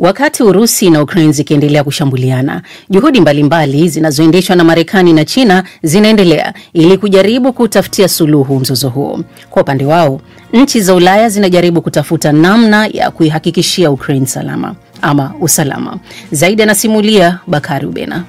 Wakati Urusi na Ukraine zikiendelea kushambuliana, juhudi mbalimbali zinazoendeshwa na Marekani na China zinaendelea ili kujaribu kutafutia suluhu mzozo huo. Kwa upande wao, nchi za Ulaya zinajaribu kutafuta namna ya kuihakikishia Ukraine usalama. Zaidi anasimulia Bakari Ubena.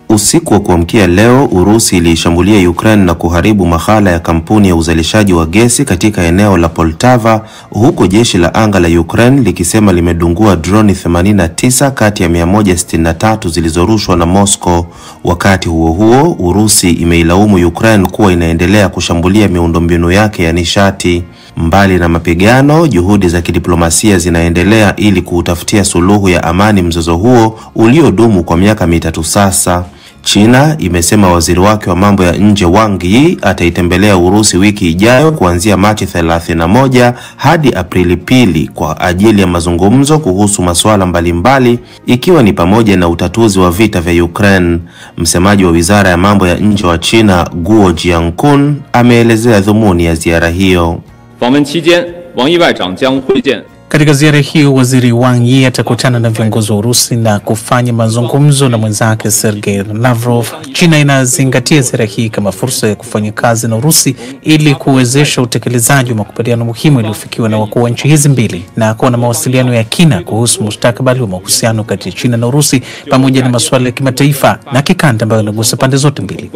Usiku wa kuamkia leo, Urusi ilishambulia Ukraine na kuharibu maghala ya kampuni ya uzalishaji wa gesi katika eneo la Poltava, huko jeshi la anga la Ukraine likisema limedungua droni 89 kati ya 163 zilizorushwa na Moscow. Wakati huo huo, Urusi imeilaumu Ukraine kuwa inaendelea kushambulia miundombinu yake ya nishati. Mbali na mapigano, juhudi za kidiplomasia zinaendelea ili kutafutia suluhu ya amani mzozo huo uliodumu kwa miaka mitatu sasa. China imesema waziri wake wa mambo ya nje Wang Yi ataitembelea Urusi wiki ijayo kuanzia Machi 31 hadi Aprili 2 kwa ajili ya mazungumzo kuhusu masuala mbalimbali, ikiwa ni pamoja na utatuzi wa vita vya Ukraine. Msemaji wa wizara ya mambo ya nje wa China Guo Jiankun ameelezea dhumuni ya ziara hiyo. Katika ziara hiyo, waziri Wang Yi atakutana na viongozi wa Urusi na kufanya mazungumzo na mwenzake Sergei Lavrov. China inazingatia ziara hii kama fursa ya kufanya kazi na Urusi ili kuwezesha utekelezaji wa makubaliano muhimu yaliyofikiwa na wakuu wa nchi hizi mbili na kuwa na mawasiliano ya kina kuhusu mustakabali wa mahusiano kati ya China na Urusi pamoja na masuala ya kimataifa na kikanda ambayo yanagusa pande zote mbili.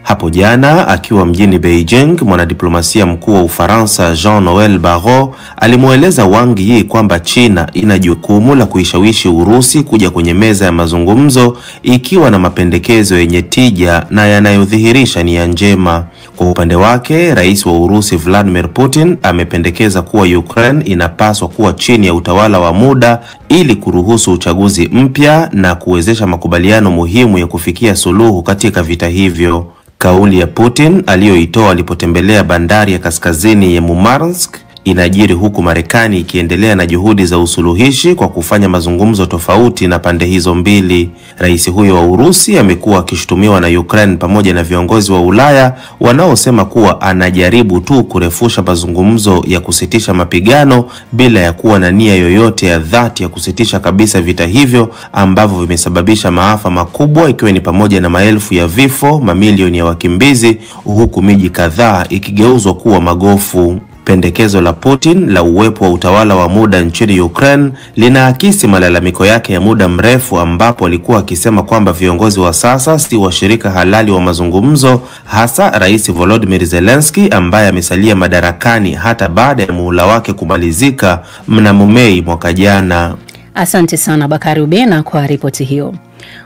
Hapo jana akiwa mjini Beijing, mwanadiplomasia mkuu wa Ufaransa Jean-Noel Barrot alimueleza Wang Yi kwamba China ina jukumu la kuishawishi Urusi kuja kwenye meza ya mazungumzo ikiwa na mapendekezo yenye tija na yanayodhihirisha nia njema. Kwa upande wake, rais wa Urusi Vladimir Putin amependekeza kuwa Ukraine inapaswa kuwa chini ya utawala wa muda ili kuruhusu uchaguzi mpya na kuwezesha makubaliano muhimu ya kufikia suluhu katika vita hivyo. Kauli ya Putin aliyoitoa alipotembelea bandari ya kaskazini ya Murmansk inajiri huku Marekani ikiendelea na juhudi za usuluhishi kwa kufanya mazungumzo tofauti na pande hizo mbili. Rais huyo wa Urusi amekuwa akishutumiwa na Ukraine pamoja na viongozi wa Ulaya wanaosema kuwa anajaribu tu kurefusha mazungumzo ya kusitisha mapigano bila ya kuwa na nia yoyote ya dhati ya kusitisha kabisa vita hivyo ambavyo vimesababisha maafa makubwa, ikiwa ni pamoja na maelfu ya vifo, mamilioni ya wakimbizi, huku miji kadhaa ikigeuzwa kuwa magofu. Pendekezo la Putin la uwepo wa utawala wa muda nchini Ukraine linaakisi malalamiko yake ya muda mrefu, ambapo alikuwa akisema kwamba viongozi wa sasa si washirika halali wa mazungumzo, hasa Rais Volodymyr Zelensky ambaye amesalia madarakani hata baada ya muhula wake kumalizika mnamo Mei mwaka jana. Asante sana Bakari Ubena kwa ripoti hiyo.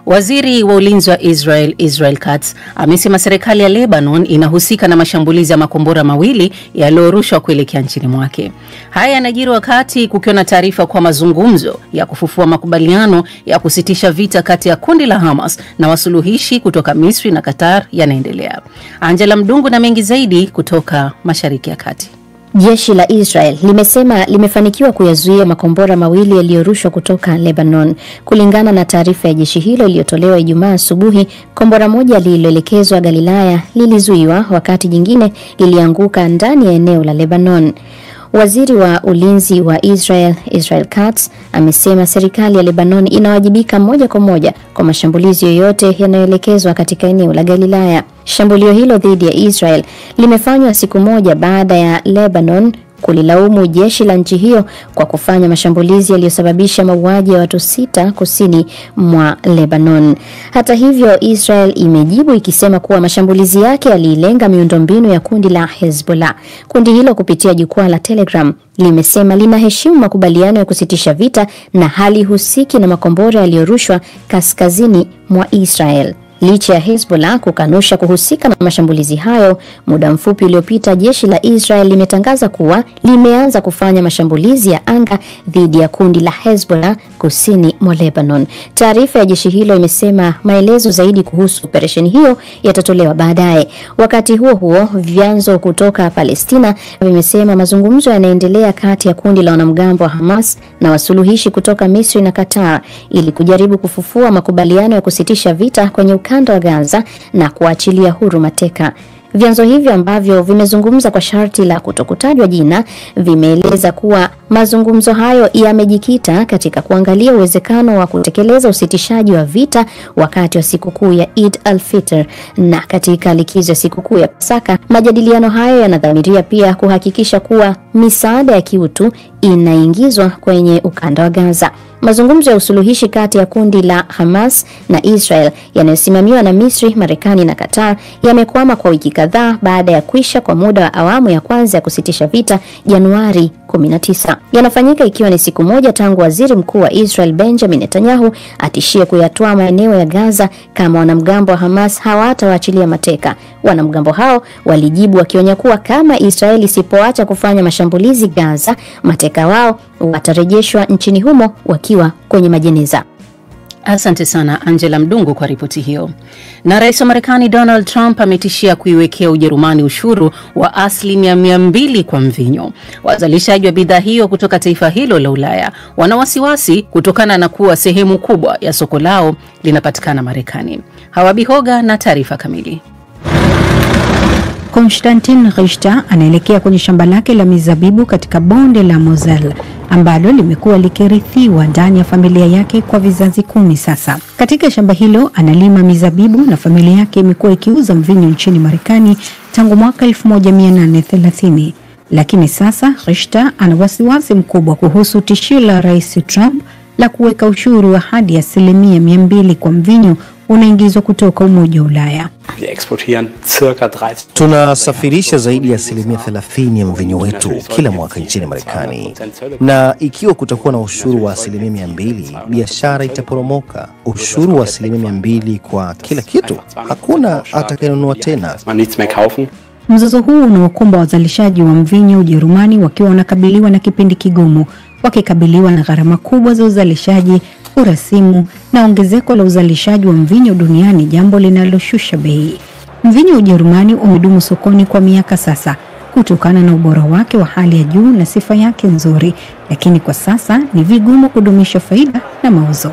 Waziri wa ulinzi wa Israel Katz amesema serikali ya Lebanon inahusika na mashambulizi ya makombora mawili yaliyorushwa kuelekea nchini mwake. Haya yanajiri wakati kukiwa na taarifa kwa mazungumzo ya kufufua makubaliano ya kusitisha vita kati ya kundi la Hamas na wasuluhishi kutoka Misri na Qatar yanaendelea. Angela Mdungu na mengi zaidi kutoka Mashariki ya Kati. Jeshi la Israel limesema limefanikiwa kuyazuia makombora mawili yaliyorushwa kutoka Lebanon. Kulingana na taarifa ya jeshi hilo iliyotolewa Ijumaa asubuhi, kombora moja lililoelekezwa Galilaya lilizuiwa wakati jingine lilianguka ndani ya eneo la Lebanon. Waziri wa ulinzi wa Israel Katz amesema serikali ya Lebanon inawajibika moja kwa moja kwa mashambulizi yoyote yanayoelekezwa katika eneo la Galilaya. Shambulio hilo dhidi ya Israel limefanywa siku moja baada ya Lebanon kulilaumu jeshi la nchi hiyo kwa kufanya mashambulizi yaliyosababisha mauaji ya watu 6 kusini mwa Lebanon. Hata hivyo, Israel imejibu ikisema kuwa mashambulizi yake yalilenga miundombinu ya kundi la Hezbollah. Kundi hilo kupitia jukwaa la Telegram limesema linaheshimu makubaliano ya kusitisha vita na halihusiki na makombora yaliyorushwa kaskazini mwa Israel. Licha ya Hezbollah kukanusha kuhusika na mashambulizi hayo, muda mfupi uliopita jeshi la Israel limetangaza kuwa limeanza kufanya mashambulizi ya anga dhidi ya kundi la Hezbollah kusini mwa Lebanon. Taarifa ya jeshi hilo imesema maelezo zaidi kuhusu operesheni hiyo yatatolewa baadaye. Wakati huo huo, vyanzo kutoka Palestina vimesema mazungumzo yanaendelea kati ya kundi la wanamgambo wa Hamas na wasuluhishi kutoka Misri na Qatar ili kujaribu kufufua makubaliano ya kusitisha vita kwenye ukanda wa Gaza na kuachilia huru mateka. Vyanzo hivyo ambavyo vimezungumza kwa sharti la kutokutajwa jina vimeeleza kuwa mazungumzo hayo yamejikita katika kuangalia uwezekano wa kutekeleza usitishaji wa vita wakati wa sikukuu ya Eid al-Fitr na katika likizo ya sikukuu ya Pasaka. Majadiliano hayo yanadhamiria pia kuhakikisha kuwa misaada ya kiutu inaingizwa kwenye ukanda wa Gaza. Mazungumzo ya usuluhishi kati ya kundi la Hamas na Israel yanayosimamiwa na Misri, Marekani na Qatar yamekwama kwa wiki kadhaa baada ya kuisha kwa muda wa awamu ya kwanza ya kusitisha vita Januari 19. Yanafanyika ikiwa ni siku moja tangu waziri mkuu wa Israel Benjamin Netanyahu atishie kuyatoa maeneo ya Gaza kama wanamgambo wa Hamas hawatawaachilia mateka. Wanamgambo hao walijibu wakionya kuwa kama Israeli isipoacha kufanya mashambulizi Gaza, mateka wao watarejeshwa nchini humo wakiwa kwenye majeneza. Asante sana Angela Mdungu kwa ripoti hiyo. Na Rais wa Marekani Donald Trump ametishia kuiwekea Ujerumani ushuru wa 200% kwa mvinyo. Wazalishaji wa bidhaa hiyo kutoka taifa hilo la Ulaya wana wasiwasi kutokana na kuwa sehemu kubwa ya soko lao linapatikana Marekani. Hawabi Hoga na taarifa kamili. Konstantin Richter anaelekea kwenye shamba lake la mizabibu katika bonde la Moselle ambalo limekuwa likirithiwa ndani ya familia yake kwa vizazi 10 sasa. Katika shamba hilo analima mizabibu na familia yake imekuwa ikiuza mvinyo nchini Marekani tangu mwaka 1830. Lakini sasa Richter ana wasiwasi mkubwa kuhusu tishio la Rais Trump la kuweka ushuru wa hadi 200% kwa mvinyo unaingizwa kutoka Umoja wa Ulaya. Tunasafirisha zaidi ya 30% ya mvinyo wetu kila mwaka nchini Marekani, na ikiwa kutakuwa na ushuru wa 200%, biashara itaporomoka. Ushuru wa 200% kwa kila kitu, hakuna atakayenunua tena. Mzozo huu unawakumba wazalishaji wa mvinyo Ujerumani wakiwa wanakabiliwa na kipindi kigumu, wakikabiliwa na gharama kubwa za uzalishaji, urasimu na ongezeko la uzalishaji wa mvinyo duniani, jambo linaloshusha bei. Mvinyo Ujerumani umedumu sokoni kwa miaka sasa kutokana na ubora wake wa hali ya juu na sifa yake nzuri, lakini kwa sasa ni vigumu kudumisha faida na mauzo.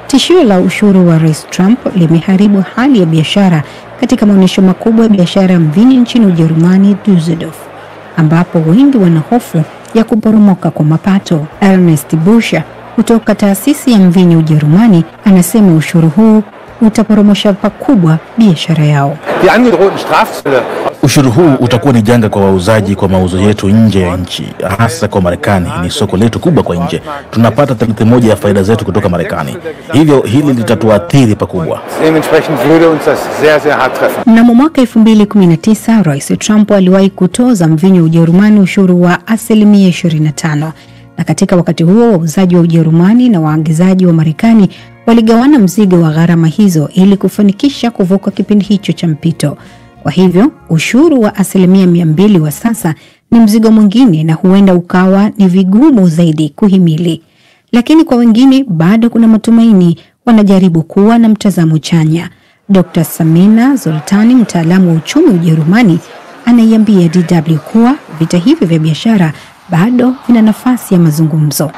Tishio la ushuru wa Rais Trump limeharibu hali ya biashara katika maonyesho makubwa ya biashara ya mvinyo nchini Ujerumani, Düsseldorf, ambapo wengi wana hofu ya kuporomoka kwa mapato. Ernest Buscher kutoka taasisi ya mvinyo Ujerumani anasema ushuru huu utaporomosha pakubwa biashara yao. Ushuru huu utakuwa ni janga kwa wauzaji kwa mauzo yetu nje ya nchi, hasa kwa Marekani. Ni soko letu kubwa kwa nje. Tunapata 1/3 ya faida zetu kutoka Marekani. Hivyo hili litatuathiri pakubwa. Mnamo mwaka 2019, Rais Trump aliwahi kutoza mvinyo Ujerumani ushuru wa 25%. Na katika wakati huo wauzaji wa Ujerumani na waagizaji wa Marekani waligawana mzigo wa gharama hizo ili kufanikisha kuvuka kipindi hicho cha mpito. Kwa hivyo, ushuru wa 200% wa sasa ni mzigo mwingine na huenda ukawa ni vigumu zaidi kuhimili. Lakini kwa wengine bado kuna matumaini, wanajaribu kuwa na mtazamo chanya. Dr. Samina Zoltani, mtaalamu wa uchumi Ujerumani, anaiambia DW kuwa vita hivi vya biashara bado vina nafasi ya mazungumzo.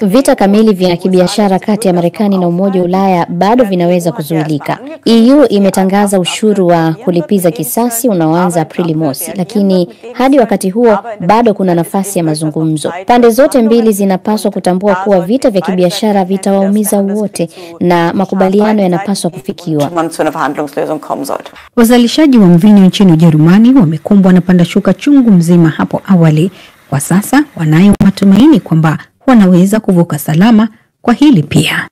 Vita kamili vya kibiashara kati ya Marekani na Umoja wa Ulaya bado vinaweza kuzuilika. EU imetangaza ushuru wa kulipiza kisasi unaoanza Aprili mosi, lakini hadi wakati huo bado kuna nafasi ya mazungumzo. Pande zote mbili zinapaswa kutambua kuwa vita vya kibiashara vitawaumiza wote na makubaliano yanapaswa kufikiwa. Wazalishaji wa mvinyo nchini Ujerumani wamekumbwa na pandashuka chungu mzima hapo awali. Kwa sasa wanayo matumaini kwamba wanaweza kuvuka salama kwa hili pia.